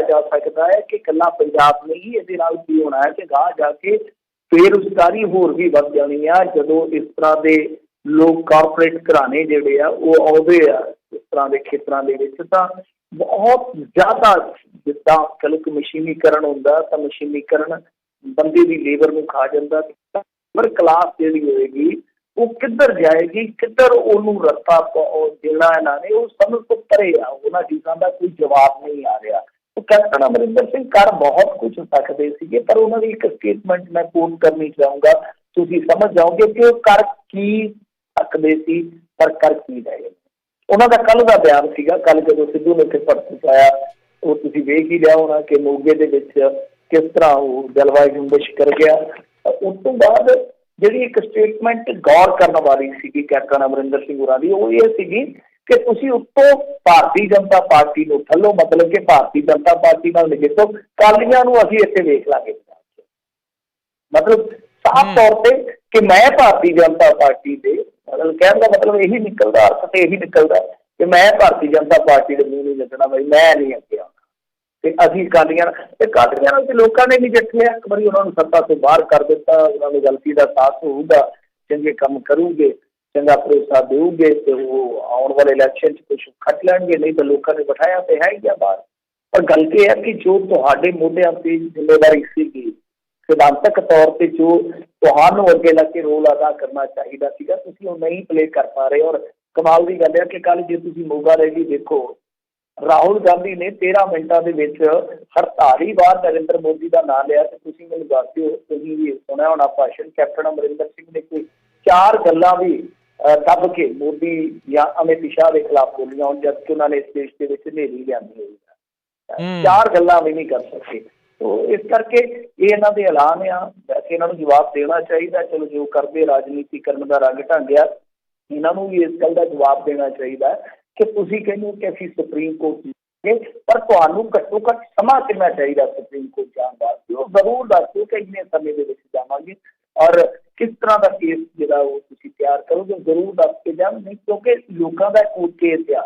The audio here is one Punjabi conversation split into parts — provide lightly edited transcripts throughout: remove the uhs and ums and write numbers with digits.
जा सकता है कि कला पंजाब नहीं, ये की होना है कि गाह जाके बेरोजगारी होर भी वध जानी है जो इस तरह के लोग कारपोरेट घराने जोड़े आ वो आउंदे आ इस तरह के खेतों के बहुत ज़्यादा जिदा चलो कि मशीनीकरण होंदा तो मशीनीकरण बंदे की लेबर में खा जाता, लेबर क्लास जी होएगी वो किधर जाएगी, किधर ओनू रस्ता देना इन्होंने वो समझ तो परे आ, उन्होंने चीज़ों का कोई जवाब नहीं आ रहा। तो कैप्टन अमरिंदर सिंह कर बहुत कुछ सकते थे पर उन्होंने एक स्टेटमेंट मैं कोट करनी चाहूँगा, तुम समझ जाओगे कि वो कर की सकते थे पर कर की रहे। उन्होंने कल का बयान सीगा, कल जो सिद्धू ने भर्ती पाया वो तुम वेख ही लिया होना कि मोगे के किस तरह वो जलवायु जुम्बिश कर गया। उस तो बाद जी एक स्टेटमेंट गौर करने वाली सी कैप्टन अमरिंदर सिंह होरां दी वो ये सी कि तुसीं उत्तों भारतीय जनता पार्टी को थल्लों मतलब कि भारतीय जनता पार्टी नाल निगेतो कालियां नूं असीं इत्थे वेख लांगे। मतलब साफ तौर पर कि मैं भारतीय जनता पार्टी के मतलब कहने का मतलब यही निकलता, अर्थ तो यही निकलता कि मैं भारतीय जनता पार्टी के मूँह नहीं लगना, भाई मैं नहीं अगे आना अभी कालियां लोगों ने नहीं जठिया, एक बार उन्होंने सत्ता से बाहर कर दिता, उन्होंने गलती का एहसास होगा, चंगे काम करूगे, चंगा भरोसा दोगे तो वो आने वाले इलैक्शन कुछ खट लैंगे, नहीं तो लोगों ने बिठाया तो है ही बाहर। पर गल ये है कि जो तुहाडे मोढियां ते जिम्मेदारी सीगी सिद्धांतक तौर पर जो तुहानू अगे लग के रोल अदा करना चाहिए सीगा, तुसीं वो नहीं प्ले कर पा रहे। और कमाल की गल है कि कल जो तुसीं मोगा रैली देखो, राहुल गांधी ने 13 मिनटों के 48 बार नरेंद्र मोदी का नाम लिया। तो मैं दस दो भी सुना होना भाषण, कैप्टन अमरिंदर सिंह ने कोई 4 गल्लां भी दब के मोदी या अमित शाह के खिलाफ बोलियां जबकि उन्होंने इस देश के हनेरी लिया हुई है, 4 गल्लां भी नहीं कर सके। तो इस करके ये इन्हों के ऐलान आ, वैसे इन्हों जवाब देना चाहिए, चलो जो करते राजनीतिकरण का रंग ढंग आ, इन्हों भी इस गल का जवाब देना चाहिए कि तुसीं कहते हो कि असीं सुप्रीम कोर्ट जाएंगे, पर तुहानू घट्टो घट्ट समा कितना चाहिए सुप्रीम कोर्ट जाने वास्ते, वो जरूर दस दो कि इन्ने समय के जावांगे और किस तरह का केस जो तुसीं तैयार करोगे, जरूर दस के जाओ। नहीं क्योंकि लोगों का कोर्ट केस आ,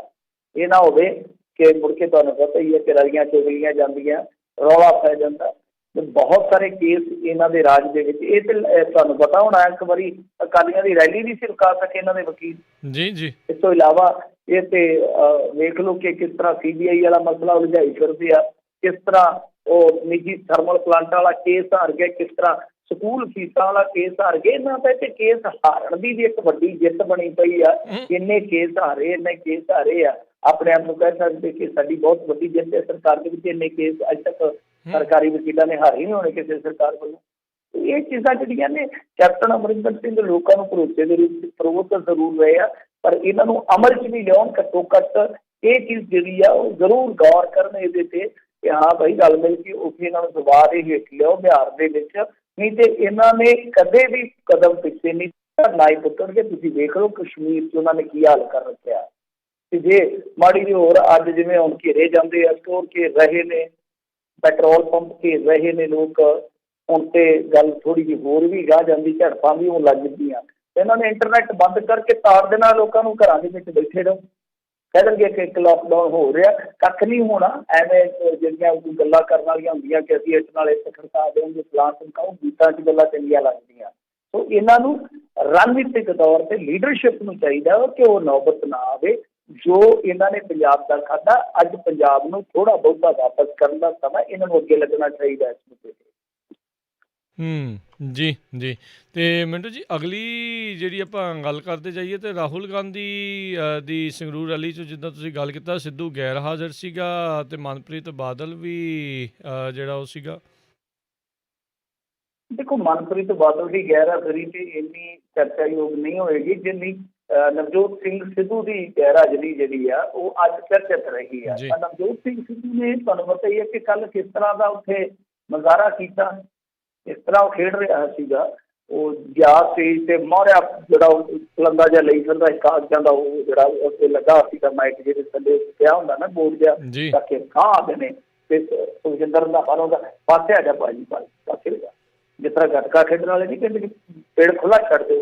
ये ना हो कि मुड़ के तुहानू पता ही है कि रलियां चुगलियां जांदियां, रौला पै जाता। तो बहुत सारे केस इन्हों के राज के तुहानू पता होना एक बारी अकालियां की रैली नहीं सी रुका सके इन्हों के वकील जी जी। इस तो इलावा ये वेख लो कि किस तरह CBI वाला मसला उलझाई फिरते आ, किस तरह वो निजी थर्मल प्लांट वाला केस हार गया, किस तरह स्कूल फीसा वाला केस हार गए। इन्हों का केस हारन की भी एक वड्डी जित बनी पई आ, इन्ने केस हारे, इन्ने केस हारे आ, अपने आप को कह सकते कि साडी बहुत वड्डी जित है सरकार के विच, इन्ने केस अज तक सरकारी वकीलों ने हारे नहीं होने किसी सरकार वालों। ये चीज़ां जिहड़ियां ने कैप्टन अमरिंदर सिंह लोगों को भरोसे के रूप प्रो तो जरूर रहे हैं, पर इन्हों अमल च भी लियाउण घट्टो घट्ट ये चीज़ जी जरूर गौर करन इहदे ते कि हाँ भाई गल मिल के उत्थे इन्हों दबा के हेठ लियाओ बिहार दे विच, नहीं तो इन्होंने कदे भी कदम पिछे नहीं ना ही पुट्टणगे। तुसीं देख लो कश्मीर च उन्होंने की हाल कर रखा कि जे माड़ी जी होर अज जिवें हुण घेरे जांदे आ, स्टोर घेर रहे ने, पेट्रोल पंप घेर रहे ने लोग, हुण ते गल थोड़ी जी होर भी गाह जांदी, झड़पां भी होण लग गईयां। इन्होंने इंटरनेट बंद करके तार देना, लोगों को घरों के विच बैठे रहो, कह देंगे कि एक लॉकडाउन हो रहा, कख नहीं होना। एवें जिहड़ियां गल्लां करन वालियां हुंदियां कि असीं इस नाल इस खड़का देंगे फलां धमकाओ, गीतां च गल्लां चंगियां लगदियां। तो इन्हों रणनीतिक तौर पर लीडरशिप नूं चाहीदा कि वो नौबत ना आवे जो इन्होंने पंजाब का खाधा, अज पंजाब नूं थोड़ा बहुता वापस करने का समा इन्होंने अगे लगना चाहिए इस मुद्दे ते। जी जी। तो मिंटू जी अगली जी आप गल करते जाइए तो राहुल गांधी की संगरूर रैली जिदा तुम गल किया सिद्धू गैर हाजिर सीगा ते मनप्रीत बादल भी जड़ा वो सीगा। देखो मनप्रीत बादल की गैर हाजिरी से इन्नी चर्चा योग नहीं होएगी जिन्नी नवजोत सिंह सिद्धू की गैर हाजिरी जी आ वो अज चर्चित रही है। नवजोत सिंह सिद्धू ने तुहानू पता ही है कि कल किस तरह का उत्थे नज़ारा किया, इस तरह वो खेड रहा सीगा, वो गया स्टेज से मारिया जरा लंगा जहा ले फिरदा कागजां दा वो जरा उत्ते लगा सीगा माइक जिहदे थल्ले पिया हुंदा ना बोर्ड जिहा ताकि खां आंदे ने ते सुखजिंदर रंधावा दा पासे आ जा भाजी पासे हो जा, जिस तरह गटका खेडण वाले नहीं कहंदे पेड़ खुला छड्ड दो,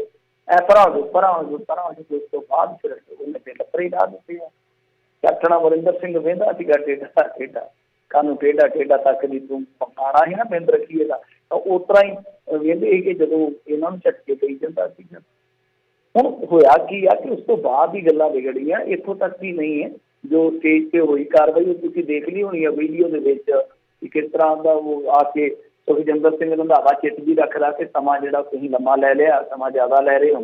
ऐ परां हो जाओ उस तो बाद फिर उन्हें ते लपड़ी ला दित्ती है। कैप्टन अमरिंदर सिंह वेंदा सीगा टेढ़ा टेढ़ा कानूं टेढ़ा टेढ़ा तक भी तू पकाना ही ना पिंड रखीए का, तो उस तरह ही वेंदे कि जदों इन्हां नूं झटके पई जांदा सीगा। हुण होया की आ कि उस तो बाद ही गल्लां विगड़ियां, इत्थों तक ही नहीं है जो स्टेज ते होई कार्रवाई वो तुसीं देख ली होनी है वीडियो दे विच कि किस तरह दा वो आके सुखजिंदर सिंह रंधावा चिट जी रखदा कि समा जिहड़ा तुसीं लम्मा लै लिया, समा ज़्यादा लै रहे हो,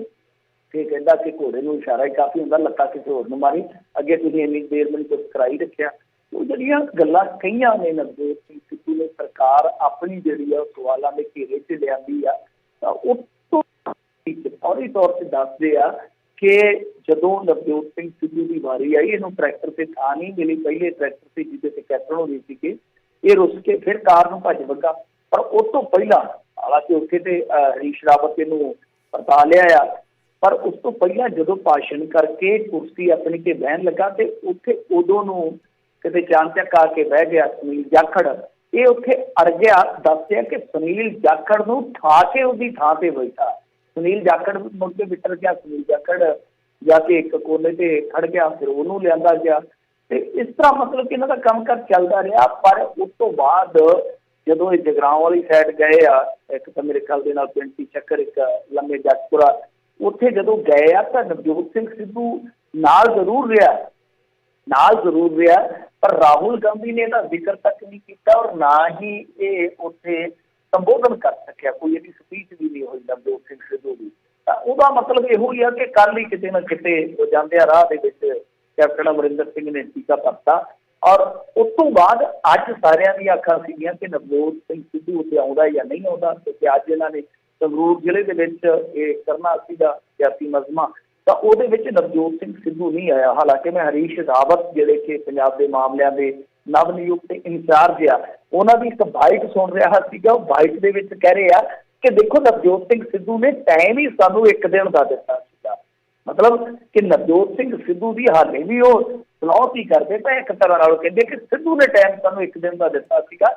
ਤੇ ਕਹਿੰਦਾ ਕਿ ਘੋੜੇ ਨੂੰ ਇਸ਼ਾਰਾ ਹੀ ਕਾਫੀ ਹੁੰਦਾ, ਲੱਤਾਂ ਕਿਸੇ ਹੋਰ ਨੂੰ ਮਾਰੀ, ਅੱਗੇ ਤੁਸੀਂ ਇੰਨੀ ਦੇਰ ਮੈਨੂੰ ਚੁੱਪ ਕਰਾਈ ਰੱਖਿਆ। ਉਹ ਜਿਹੜੀਆਂ ਗੱਲਾਂ ਕਈਆਂ ਨੇ ਨਵਜੋਤ ਸਿੰਘ ਸਿੱਧੂ ਨੇ ਸਰਕਾਰ ਆਪਣੀ ਜਿਹੜੀ ਆ ਸਵਾਲਾਂ ਦੇ ਘੇਰੇ 'ਚ ਲਿਆਂਦੀ ਆ, ਤਾਂ ਉਸ ਤੋਂ ਫੌਰੀ ਤੌਰ 'ਤੇ ਦੱਸਦੇ ਆ ਕਿ ਜਦੋਂ ਨਵਜੋਤ ਸਿੰਘ ਸਿੱਧੂ ਦੀ ਵਾਰੀ ਆਈ, ਇਹਨੂੰ ਟਰੈਕਟਰ 'ਤੇ ਥਾਂ ਨਹੀਂ ਮਿਲੀ, ਪਹਿਲੇ ਟਰੈਕਟਰ 'ਤੇ ਜਿਹਦੇ 'ਤੇ ਕੈਪਟਨ ਹੋ ਗਈ ਸੀਗੇ, ਇਹ ਰੁੱਸ ਕੇ ਫਿਰ ਕਾਰ ਨੂੰ ਭੱਜ ਵੱਗਾ। ਪਰ ਉਸ ਤੋਂ ਪਹਿਲਾਂ ਹਾਲਾਂਕਿ ਉੱਥੇ ਤੇ ਹਰੀਸ਼ ਰਾਵਤ ਇਹਨੂੰ ਪਰਤਾ ਲਿਆ ਆ, पर उस तो पहला जो भाषण करके कुर्सी अपनी के बहन लगा तो उत्थे उदों नूं किते चानचक आके बह गया सुनील जाखड़, ये उत्थे अड़ गया। दस्सिया कि सुनील जाखड़ नूं ठा के उसकी थां ते बैठा, सुनील जाखड़ मुड़ के विटर गया, सुनील जाखड़ जाके एक कोने ते खड़ गया, फिर उन्होंने लिया गया। तो इस तरह मतलब कि इन्हां दा काम कर चलता रहा। पर उस तो बाद जदों ये जगराओं वाली साइड गए आ, एक तो मेरे ख्याल दे नाल पिंड दी चक्कर, एक लम्बे जटपुरा, उत्थे जदों गए आ तो नवजोत सिंह सिद्धू नाल जरूर रहा, पर राहुल गांधी ने इसका जिक्र तक नहीं किया और ना ही ये उत्थे संबोधन कर सकिया, कोई इहदी स्पीच भी नहीं हुई नवजोत सिंह सिद्धू की। उसका मतलब इहो ही है कि कल ही किते ना किते जांदे राह दे विच कैप्टन अमरिंदर सिंह ने टीका भरता और उस तो बाद अज सारियां दी अखां सीगियां कि नवजोत सिंह सिद्धू उत्थे आउंदा या नहीं आउंदा, क्योंकि अज इन्हां ने संगरूर जिले के करना सीगा सियासी मजमा, तो वो नवजोत सिंह सिद्धू नहीं आया। हालांकि मैं हरीश रावत जिहड़े कि पंजाब के मामलों के नव नियुक्त इंचार्ज आ, उन्होंने एक बाइट सुन रहा सीगा, बाइट दे विच कह रहे हैं कि देखो नवजोत सिंह सिद्धू ने टाइम ही सानू एक दिन का दिता सीगा, मतलब कि नवजोत सिंह सिद्धू की हाले भी वो सलाह ही करते पे, एक तरह नाल कहंदे कि सिद्धू ने टाइम सानू एक दिन का दिता सीगा,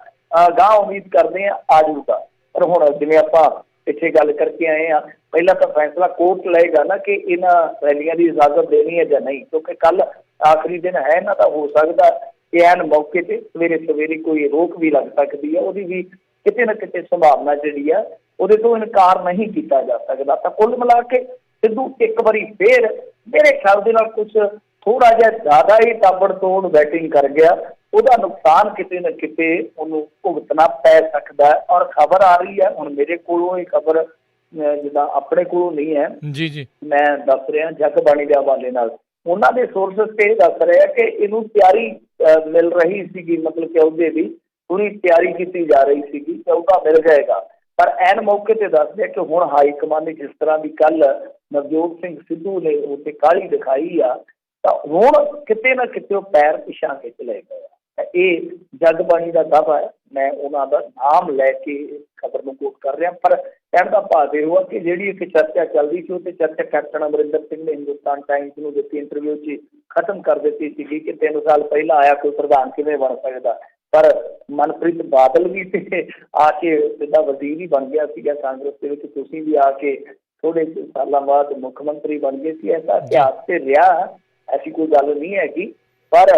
गांह उम्मीद करते हैं आ जाऊगा। पर हुण जिवें आपां पिछे गल करके आए हैं, पहला तो फैसला कोर्ट लेगा ना कि इन्हां रैलियां की इजाजत देनी है या नहीं, क्योंकि कल आखिरी दिन है ना, तो हो सकता कि एन मौके पर सवेरे सवेरे कोई रोक भी लग सकती है, वही भी किते ना किते संभावना जिहड़ी है उहदे तो इनकार नहीं किया जा सकता। तो कुल मिला के सिद्धू एक बारी फिर मेरे ख्याल दे नाल कुछ थोड़ा जिहा ज़्यादा ही ताबड़तोड़ बैटिंग कर गया, ਉਹਦਾ ਨੁਕਸਾਨ ਕਿਤੇ ਨਾ ਕਿਤੇ ਉਹਨੂੰ ਭੁਗਤਣਾ ਪੈ ਸਕਦਾ ਹੈ। ਔਰ ਖਬਰ ਆ ਰਹੀ ਹੈ ਹੁਣ ਮੇਰੇ ਕੋਲੋਂ, ਇਹ ਖਬਰ ਜਿੱਦਾਂ ਆਪਣੇ ਕੋਲੋਂ ਨਹੀਂ ਹੈ ਜੀ ਜੀ, ਮੈਂ ਦੱਸ ਰਿਹਾ ਜਗਬਾਣੀ ਦੇ ਹਵਾਲੇ ਨਾਲ, ਉਹਨਾਂ ਦੇ ਸੋਰਸਸ ਤੇ ਦੱਸ ਰਿਹਾ ਕਿ ਇਹਨੂੰ ਤਿਆਰੀ ਮਿਲ ਰਹੀ ਸੀਗੀ, ਮਤਲਬ ਕਿ ਉਹਦੇ ਦੀ ਪੂਰੀ ਤਿਆਰੀ ਕੀਤੀ ਜਾ ਰਹੀ ਸੀਗੀ ਕਿ ਉਹਦਾ ਮਿਲ ਜਾਏਗਾ। ਪਰ ਐਨ ਮੌਕੇ ਤੇ ਦੱਸਦੇ ਕਿ ਹੁਣ ਹਾਈ ਕਮਾਂਡ ਨੇ ਜਿਸ ਤਰ੍ਹਾਂ ਦੀ ਕੱਲ ਨਵਜੋਤ ਸਿੰਘ ਸਿੱਧੂ ਨੇ ਉੱਥੇ ਕਾਹਲੀ ਦਿਖਾਈ ਆ, ਤਾਂ ਹੁਣ ਕਿਤੇ ਨਾ ਕਿਤੇ ਉਹ ਪੈਰ ਪਿਛਾਂ ਕੇ ਚਲੇ ਗਏ। ਇਹ ਜਗਬਾਣੀ ਦਾ ਦਾਅਵਾ ਹੈ, ਮੈਂ ਉਹਨਾਂ ਦਾ ਨਾਮ ਲੈ ਕੇ ਖਬਰ ਨੂੰ ਕੋਟ ਕਰ ਰਿਹਾ। ਪਰ ਕਹਿਣ ਦਾ ਭਾਵ ਇਹ ਹੋਇਆ ਕਿ ਜਿਹੜੀ ਇੱਕ ਚਰਚਾ ਚੱਲਦੀ ਸੀ, ਉਹ ਤੇ ਚਰਚਾ ਕੈਪਟਨ ਅਮਰਿੰਦਰ ਸਿੰਘ ਨੇ ਹਿੰਦੁਸਤਾਨ ਟਾਈਮਸ ਨੂੰ ਦਿੱਤੀ ਇੰਟਰਵਿਊ 'ਚ ਖਤਮ ਕਰ ਦਿੱਤੀ ਸੀਗੀ ਕਿ 3 ਸਾਲ ਪਹਿਲਾਂ ਆਇਆ ਕੋਈ ਪ੍ਰਧਾਨ ਕਿਵੇਂ ਬਣ ਸਕਦਾ। ਪਰ ਮਨਪ੍ਰੀਤ ਬਾਦਲ ਵੀ ਤੇ ਆ ਕੇ ਸਿੱਧਾ ਵਜ਼ੀਰ ਹੀ ਬਣ ਗਿਆ ਸੀਗਾ ਕਾਂਗਰਸ ਦੇ ਵਿੱਚ, ਤੁਸੀਂ ਵੀ ਆ ਕੇ ਥੋੜੇ ਸਾਲਾਂ ਬਾਅਦ ਮੁੱਖ ਮੰਤਰੀ ਬਣ ਗਏ ਸੀ। ਐਸਾ ਇਤਿਹਾਸ ਤੇ ਰਿਹਾ, ਐਸੀ ਕੋਈ ਗੱਲ ਨਹੀਂ ਹੈਗੀ। पर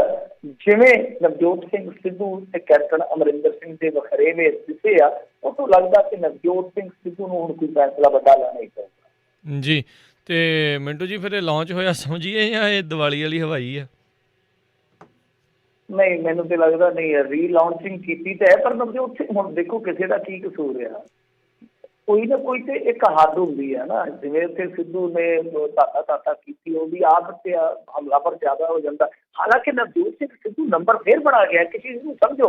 जिवें नवजोत सिंह सिद्धू ते कैप्टन अमरिंदर सिंह के वखरेवे दिसे आ, उस तो लगता कि नवजोत सिंह सिद्धू नूं हुण कोई फैसला वड्डा लेना ही पएगा जी। तो मिंटू जी फिर लॉन्च होया समझिए या ये दिवाली वाली हवाई है? नहीं, मैनूं तो लगता नहीं है, रीलॉन्चिंग की तो है, पर नवजोत सिंह हुण देखो किसी का की कसूर है, कोई ना कोई तो एक हद होंगी है ना। जिवें उत्थे सिद्धू ने ताता की ਉਹਦੀ आदत हमलावर ज्यादा हो जाता। हालांकि नवजोत सिंह सिद्धू नंबर फिर बना गया किसी ਨੂੰ समझो,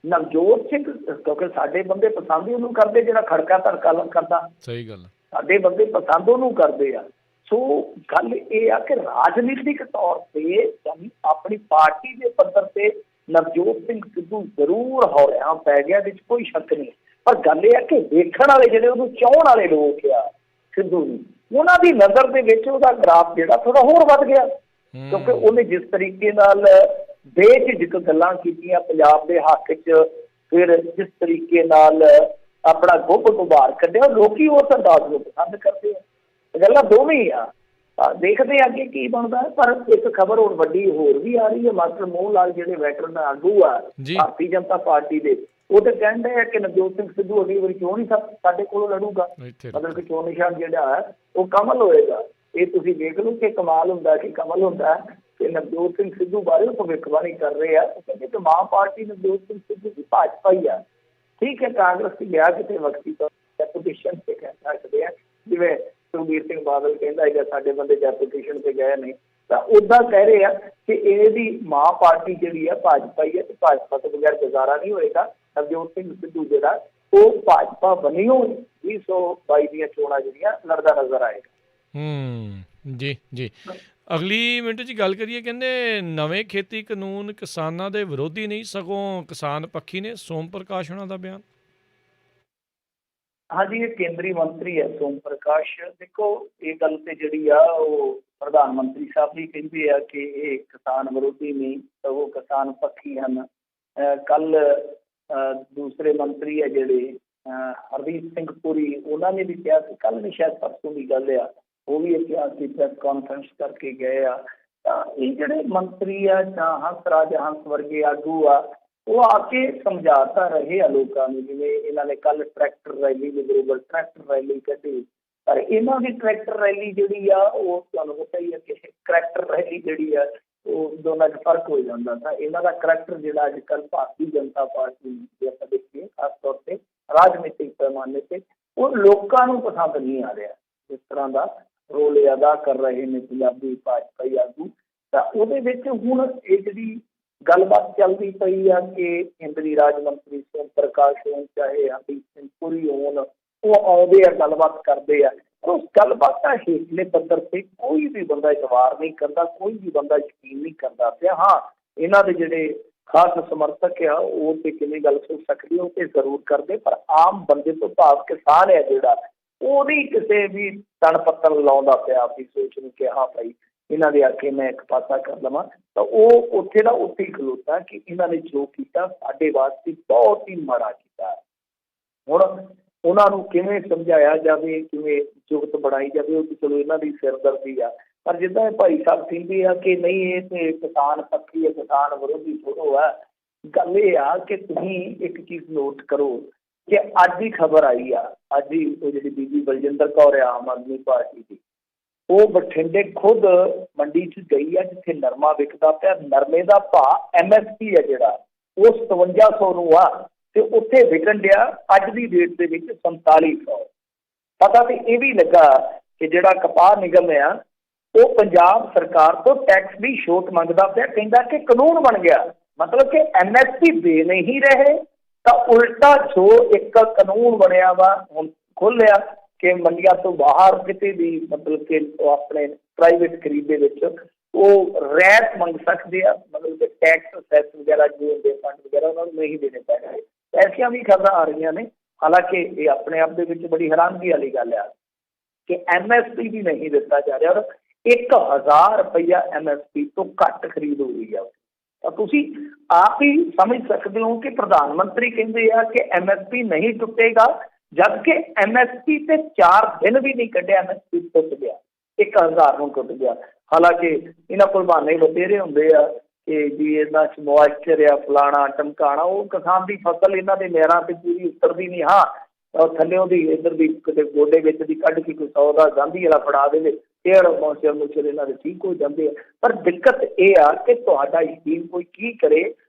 नवजोत सिंह क्योंकि साडे बंदे पसंद ही ਉਹਨੂੰ ਕਰਦੇ ਜਿਹੜਾ ਖੜਕਾ ਧੜਕਾ ਕਰਦਾ। ਸਹੀ ਗੱਲ, साडे बंदे पसंद ਉਹਨੂੰ ਕਰਦੇ ਆ। सो गल ये आ कि राजनीतिक तौर पर यानी अपनी पार्टी के पद्धर से नवजोत सिंह सिद्धू जरूर हौलिया पै गया, कोई शक नहीं। पर गल यह कि देखण वाले जिहड़े उहनूं चाहण वाले लोग आ सिद्धू नूं, उन्हां दी नज़र दे विच उहदा ग्राफ जिहड़ा थोड़ा होर वध गया, क्योंकि उहने जिस तरीके नाल बेझिझक गल्लां कीतियां पंजाब दे हक च, फिर जिस तरीके नाल अपना गुभ गुबार कढिया, लोकी उस अंदाज नूं पसंद करदे आ। गल्लां दोवें ही आ, ਦੇਖਦੇ ਹਾਂ ਅੱਗੇ ਕੀ ਬਣਦਾ ਹੈ। ਪਰ ਇੱਕ ਖਬਰ ਹੁਣ ਵੱਡੀ ਹੋਰ ਵੀ ਆ ਰਹੀ ਹੈ, ਮਾਸਟਰ ਮੋਹਨ ਲਾਲ ਜਿਹੜੇ ਵੈਟਰਨ ਆਗੂ ਆ ਜੀ ਭਾਰਤੀ ਜਨਤਾ ਪਾਰਟੀ ਦੇ, ਉਹ ਤਾਂ ਕਹਿੰਦੇ ਆ ਕਿ ਨਵਜੋਤ ਸਿੰਘ ਸਿੱਧੂ ਅਗਲੀ ਵਾਰੀ ਕਿਉਂ ਨਹੀਂ ਸਾਡੇ ਕੋਲੋਂ ਲੜੂਗਾ, ਇੱਥੇ ਮਤਲਬ ਕਿ ਚੋਣ ਨਿਸ਼ਾਨ ਜਿਹੜਾ ਹੈ ਉਹ ਕਮਲ ਹੋਏਗਾ। ਇਹ ਤੁਸੀਂ ਦੇਖ ਲਓ ਕਿ ਕਮਾਲ ਹੁੰਦਾ ਕਿ ਕਮਲ ਹੁੰਦਾ ਕਿ ਨਵਜੋਤ ਸਿੰਘ ਸਿੱਧੂ ਬਾਰੇ ਉਹ ਭਵਿੱਖਬਾਣੀ ਕਰ ਰਹੇ ਆ। ਉਹ ਕਹਿੰਦੇ ਕਿ ਮਾਂ ਪਾਰਟੀ ਨਵਜੋਤ ਸਿੰਘ ਸਿੱਧੂ ਦੀ ਭਾਜਪਾ ਹੀ ਆ। ਠੀਕ ਹੈ, ਕਾਂਗਰਸ ਦੀ ਗਿਆ ਕਿਤੇ ਵਕਤੀ ਤੌਰ ਡੈਪੂਟੇਸ਼ਨ ਤੇ ਕਹਿ ਸਕਦੇ ਆ, ਜਿਵੇਂ ਸੁਖਬੀਰ ਸਿੰਘ ਬਾਦਲ ਕਹਿੰਦਾ ਹੈਗਾ ਸਾਡੇ ਬੰਦੇ ਡੈਪੂਟੇਸ਼ਨ ਤੇ ਗਏ ਨੇ, ਤਾਂ ਉੱਦਾਂ ਕਹਿ ਰਹੇ ਆ ਕਿ ਇਹਦੀ ਮਾਂ ਪਾਰਟੀ ਜਿਹੜੀ ਆ ਭਾਜਪਾ ਹੀ ਹੈ ਤੇ ਭਾਜਪਾ ਤੋਂ ਬਗੈਰ ਗੁਜ਼ਾਰਾ ਨਹੀਂ ਹੋਏਗਾ। ਨਵਜੋਤ ਸਿੰਘ ਸਿੱਧੂ ਜਿਹੜਾ ਉਹ ਭਾਜਪਾ ਬਣੀਓ 2022 ਦੀਆਂ ਚੋਣਾਂ ਜਿਹੜੀਆਂ ਲੜਦਾ ਨਜ਼ਰ ਆਏਗਾ। ਜੀ ਜੀ। ਅਗਲੀ ਮਿੰਟੂ ਜੀ ਗੱਲ ਕਰੀਏ, ਕਹਿੰਦੇ ਨਵੇਂ ਖੇਤੀ ਕਾਨੂੰਨ ਕਿਸਾਨਾਂ ਦੇ ਵਿਰੋਧੀ ਨਹੀਂ ਸਗੋਂ ਕਿਸਾਨ ਪੱਖੀ ਨੇ, ਸੋਮ ਪ੍ਰਕਾਸ਼ ਉਹਨਾਂ ਦਾ ਬਿਆਨ। ਹਾਂਜੀ, ਇਹ ਕੇਂਦਰੀ ਮੰਤਰੀ ਹੈ ਸੋਮ ਪ੍ਰਕਾਸ਼। ਦੇਖੋ ਇਹ ਗੱਲ ਤੇ ਜਿਹੜੀ ਆ ਉਹ ਪ੍ਰਧਾਨ ਮੰਤਰੀ ਸਾਹਿਬ ਵੀ ਕਹਿੰਦੇ ਆ ਕਿ ਇਹ ਕਿਸਾਨ ਵਿਰੋਧੀ ਨਹੀਂ ਸਗੋਂ ਕਿਸਾਨ ਪੱਖੀ ਹਨ। ਕੱਲ ਦੂਸਰੇ ਮੰਤਰੀ ਹੈ ਜਿਹੜੇ ਹਰਦੀਪ ਸਿੰਘ ਪੁਰੀ, ਉਹਨਾਂ ਨੇ ਵੀ ਕਿਹਾ ਸੀ, ਕੱਲ ਨਹੀਂ ਸ਼ਾਇਦ ਪਰਸੋਂ ਦੀ ਗੱਲ ਆ, ਉਹ ਵੀ ਇਹ ਕਿਹਾ ਸੀ ਪ੍ਰੈਸ ਕਾਨਫਰੰਸ ਕਰਕੇ ਗਏ ਆ। ਤਾਂ ਇਹ ਜਿਹੜੇ ਮੰਤਰੀ ਆ ਜਾਂ ਹੰਸ ਰਾਜ ਹੰਸ ਵਰਗੇ ਆਗੂ ਆ, ਉਹ ਆ ਕੇ ਸਮਝਾਤਾ ਰਹੇ ਆ ਲੋਕਾਂ ਨੂੰ। ਜਿਵੇਂ ਇਹਨਾਂ ਨੇ ਕੱਲ ਟਰੈਕਟਰ ਰੈਲੀ ਦੇ ਬਰੋਬਰ ਟਰੈਕਟਰ ਰੈਲੀ ਕੱਢੀ, ਪਰ ਇਹਨਾਂ ਦੀ ਟਰੈਕਟਰ ਰੈਲੀ ਜਿਹੜੀ ਆ ਉਹ ਤੁਹਾਨੂੰ ਪਤਾ ਹੀ ਹੈ ਕਿ ਕਰੈਕਟਰ ਰੈਲੀ ਜਿਹੜੀ ਆ ਉਹ ਦੋਨਾਂ 'ਚ ਫਰਕ ਹੋ ਜਾਂਦਾ। ਤਾਂ ਇਹਨਾਂ ਦਾ ਕਰੈਕਟਰ ਜਿਹੜਾ ਅੱਜ ਕੱਲ੍ਹ ਭਾਰਤੀ ਜਨਤਾ ਪਾਰਟੀ ਦੇ ਆਪਾਂ ਦੇਖੀਏ ਖਾਸ ਤੌਰ ਤੇ ਰਾਜਨੀਤਿਕ ਪੈਮਾਨੇ ਤੇ, ਉਹ ਲੋਕਾਂ ਨੂੰ ਪਸੰਦ ਨਹੀਂ ਆ ਰਿਹਾ ਜਿਸ ਤਰ੍ਹਾਂ ਦਾ ਰੋਲ ਅਦਾ ਕਰ ਰਹੇ ਨੇ ਪੰਜਾਬੀ ਭਾਜਪਾਈ ਆਗੂ। ਤਾਂ ਉਹਦੇ ਵਿੱਚ ਹੁਣ ਇਹ ਜਿਹੜੀ ਗੱਲਬਾਤ ਚੱਲਦੀ ਪਈ ਆ ਕਿ ਕੇਂਦਰੀ ਰਾਜ ਮੰਤਰੀ ਸੋਮ ਪ੍ਰਕਾਸ਼ ਹੋਣ ਚਾਹੇ ਹਰਦੀਪ ਸਿੰਘ ਪੁਰੀ ਹੋਣ, ਉਹ ਆਉਂਦੇ ਆ ਗੱਲਬਾਤ ਕਰਦੇ ਆ। ਉਸ ਗੱਲਬਾਤ ਦਾ ਹੇਠਲੇ ਪੱਧਰ ਤੇ ਕੋਈ ਵੀ ਬੰਦਾ ਇਤਬਾਰ ਨਹੀਂ ਕਰਦਾ, ਕੋਈ ਵੀ ਬੰਦਾ ਯਕੀਨ ਨਹੀਂ ਕਰਦਾ ਪਿਆ। ਹਾਂ, ਇਹਨਾਂ ਦੇ ਜਿਹੜੇ ਖਾਸ ਸਮਰਥਕ ਆ ਉਹ ਤੇ ਕਿਵੇਂ ਗੱਲ ਸੋਚ ਸਕਦੇ ਹੋ ਤੇ ਜ਼ਰੂਰ ਕਰਦੇ, ਪਰ ਆਮ ਬੰਦੇ ਤੋਂ ਭਾਵ ਕਿਸਾਨ ਹੈ ਜਿਹੜਾ, ਉਹ ਨਹੀਂ ਕਿਸੇ ਵੀ ਤਣ ਪੱਤਰ ਲਾਉਂਦਾ ਪਿਆ ਆਪਣੀ ਸੋਚ ਨੂੰ ਕਿ ਹਾਂ ਭਾਈ ਇਹਨਾਂ ਦੇ ਆਕੇ ਮੈਂ ਇੱਕ ਪਾਸਾ ਕਰ ਲਵਾਂ। ਤਾਂ ਉਹ ਉੱਥੇ ਦਾ ਉੱਥੇ ਹੀ ਖਲੋਤਾ ਕਿ ਇਹਨਾਂ ਨੇ ਜੋ ਕੀਤਾ ਸਾਡੇ ਵਾਸਤੇ ਬਹੁਤ ਹੀ ਮਾੜਾ ਕੀਤਾ। ਹੁਣ ਉਹਨਾਂ ਨੂੰ ਕਿਵੇਂ ਸਮਝਾਇਆ ਜਾਵੇ, ਕਿਵੇਂ ਜੁਗਤ ਬਣਾਈ ਜਾਵੇ, ਉਹ ਚਲੋ ਇਹਨਾਂ ਦੀ ਸਿਰਦਰਦੀ ਆ। ਪਰ ਜਿੱਦਾਂ ਭਾਈ ਸਾਹਿਬ ਕਹਿੰਦੇ ਆ ਕਿ ਨਹੀਂ ਇਹ ਤੇ ਕਿਸਾਨ ਪੱਖੀ ਹੈ, ਕਿਸਾਨ ਵਿਰੋਧੀ ਥੋੜ੍ਹਾ ਆ। ਗੱਲ ਇਹ ਆ ਕਿ ਤੁਸੀਂ ਇੱਕ ਚੀਜ਼ ਨੋਟ ਕਰੋ ਕਿ ਅੱਜ ਹੀ ਖਬਰ ਆਈ ਆ, ਅੱਜ ਹੀ ਉਹ ਜਿਹੜੀ ਬੀਬੀ ਬਲਜਿੰਦਰ ਕੌਰ ਆ ਆਮ ਆਦਮੀ ਪਾਰਟੀ ਦੀ, ਉਹ ਬਠਿੰਡੇ ਖੁਦ ਮੰਡੀ 'ਚ ਗਈ ਆ ਜਿੱਥੇ ਨਰਮਾ ਵਿਕਦਾ ਪਿਆ। ਨਰਮੇ ਦਾ ਭਾਅ MSP ਹੈ ਜਿਹੜਾ ਉਹ 5700 ਨੂੰ ਆ ਤੇ ਉੱਥੇ ਵਿਕਣ ਡਿਆ ਅੱਜ ਦੀ ਡੇਟ ਦੇ ਵਿੱਚ 4700। ਪਤਾ ਤੇ ਇਹ ਵੀ ਲੱਗਾ ਕਿ ਜਿਹੜਾ ਕਪਾਹ ਨਿਗਮ ਆ ਉਹ ਪੰਜਾਬ ਸਰਕਾਰ ਤੋਂ ਟੈਕਸ ਦੀ ਛੋਟ ਮੰਗਦਾ ਪਿਆ। ਕਹਿੰਦਾ ਕਿ ਕਾਨੂੰਨ ਬਣ ਗਿਆ, ਮਤਲਬ ਕਿ MSP ਦੇ ਨਹੀਂ ਰਹੇ, ਤਾਂ ਉਲਟਾ ਜੋ ਇੱਕ ਕਾਨੂੰਨ ਬਣਿਆ ਵਾ ਹੁਣ ਖੋਲ੍ਹਿਆ ਕਿ ਮੰਡੀਆਂ ਤੋਂ ਬਾਹਰ ਕਿਤੇ ਵੀ ਮਤਲਬ ਕਿ ਉਹ ਆਪਣੇ ਪ੍ਰਾਈਵੇਟ ਖਰੀਦ ਦੇ ਵਿੱਚ ਉਹ ਰਿਆਇਤ ਮੰਗ ਸਕਦੇ ਆ, ਮਤਲਬ ਕਿ ਟੈਕਸ ਸੈਸ ਵਗੈਰਾ ਜੋ ਹੁੰਦੇ ਫੰਡ ਵਗੈਰਾ ਉਹਨਾਂ ਨੂੰ ਨਹੀਂ ਦੇਣੇ ਪੈ ਰਹੇ। ਐਸੀਆਂ ਵੀ ਖਬਰਾਂ ਆ ਰਹੀਆਂ ਨੇ। ਹਾਲਾਂਕਿ ਇਹ ਆਪਣੇ ਆਪ ਦੇ ਵਿੱਚ ਬੜੀ ਹੈਰਾਨਗੀ ਵਾਲੀ ਗੱਲ ਆ ਕਿ MSP ਵੀ ਨਹੀਂ ਦਿੱਤਾ ਜਾ ਰਿਹਾ ਔਰ 1000 ਰੁਪਇਆ MSP ਤੋਂ ਘੱਟ ਖਰੀਦ ਹੋ ਰਹੀ ਆ। ਤਾਂ ਤੁਸੀਂ ਆਪ ਹੀ ਸਮਝ ਸਕਦੇ ਹੋ ਕਿ ਪ੍ਰਧਾਨ ਮੰਤਰੀ ਕਹਿੰਦੇ ਆ ਕਿ MSP ਨਹੀਂ ਟੁੱਟੇਗਾ, ਜਦ ਕਿ MSP ਤੇ 4 ਦਿਨ ਵੀ ਨਹੀਂ ਕੱਢਿਆ MSP ਟੁੱਟ ਗਿਆ, 1000 ਨੂੰ ਟੁੱਟ ਗਿਆ। ਹਾਲਾਂਕਿ ਇਹਨਾਂ ਕੋਲ ਬਹਾਨੇ ਬਥੇਰੇ ਹੁੰਦੇ ਆ ਕਿ ਜੀ ਇਹਨਾਂ 'ਚ ਮੋਇਸਚਰ ਆ, ਫਲਾਣਾ ਟਮਕਾਣਾ। ਉਹ ਕਿਸਾਨ ਦੀ ਫਸਲ ਇਹਨਾਂ ਦੇ ਨਹਿਰਾਂ ਤੇ ਪੂਰੀ ਉਤਰਦੀ ਨਹੀਂ। ਹਾਂ, ਥੱਲਿਓਂ ਦੀ ਇੱਧਰ ਦੀ ਕਿਤੇ ਗੋਡੇ ਵਿੱਚ ਦੀ ਕੱਢ ਕੇ ਕੋਈ 100 ਦਾ ਗਾਂਧੀ ਵਾਲਾ ਫੜਾ ਦੇਵੇ, ਫਿਰ ਮੋਇਸਚਰ ਇਹਨਾਂ ਦੇ ਠੀਕ ਹੋ ਜਾਂਦੇ ਆ। ਪਰ ਦਿੱਕਤ ਇਹ ਆ ਕਿ ਤੁਹਾਡਾ ਯਕੀਨ ਕੋਈ ਕੀ ਕਰੇ,